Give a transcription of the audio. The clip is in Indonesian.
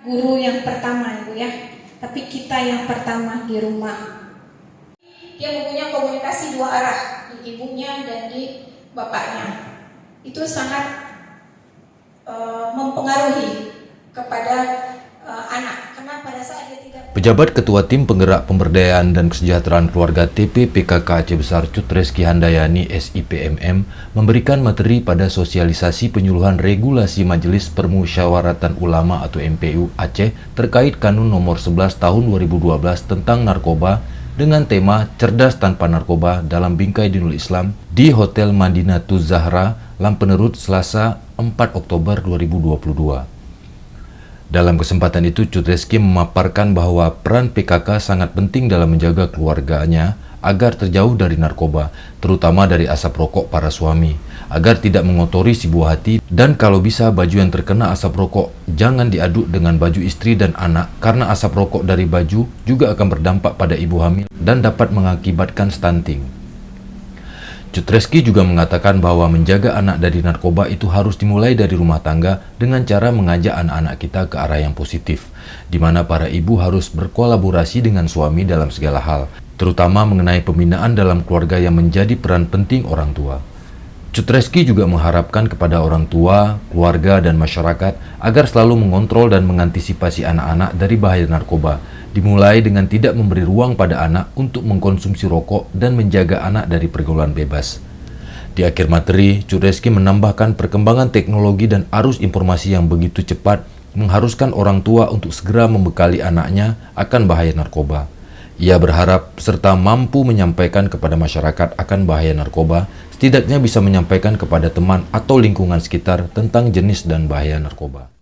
Guru yang pertama Ibu ya, tapi kita yang pertama di rumah. Dia mempunyai komunikasi dua arah, di ibunya dan di bapaknya. Itu sangat mempengaruhi kepada anak, karena pada saat dia tidak... Pejabat Ketua Tim Penggerak Pemberdayaan dan Kesejahteraan Keluarga TP PKK Aceh Besar Cut Reski Handayani SIPMM memberikan materi pada sosialisasi penyuluhan regulasi Majelis Permusyawaratan Ulama atau MPU Aceh terkait Kanun Nomor 11 Tahun 2012 tentang narkoba dengan tema Cerdas Tanpa Narkoba dalam Bingkai Dinul Islam di Hotel Madinatuz Zahra, Lampenerut, Selasa 4 Oktober 2022. Dalam kesempatan itu, Cut Reski memaparkan bahwa peran PKK sangat penting dalam menjaga keluarganya agar terjauh dari narkoba, terutama dari asap rokok para suami, agar tidak mengotori si buah hati, dan kalau bisa baju yang terkena asap rokok jangan diaduk dengan baju istri dan anak, karena asap rokok dari baju juga akan berdampak pada ibu hamil dan dapat mengakibatkan stunting. Cut Reski juga mengatakan bahwa menjaga anak dari narkoba itu harus dimulai dari rumah tangga dengan cara mengajak anak-anak kita ke arah yang positif, di mana para ibu harus berkolaborasi dengan suami dalam segala hal, terutama mengenai pembinaan dalam keluarga yang menjadi peran penting orang tua. Cut Reski juga mengharapkan kepada orang tua, keluarga, dan masyarakat agar selalu mengontrol dan mengantisipasi anak-anak dari bahaya narkoba, dimulai dengan tidak memberi ruang pada anak untuk mengkonsumsi rokok dan menjaga anak dari pergaulan bebas. Di akhir materi, Cut Reski menambahkan perkembangan teknologi dan arus informasi yang begitu cepat mengharuskan orang tua untuk segera membekali anaknya akan bahaya narkoba. Ia berharap serta mampu menyampaikan kepada masyarakat akan bahaya narkoba, setidaknya bisa menyampaikan kepada teman atau lingkungan sekitar tentang jenis dan bahaya narkoba.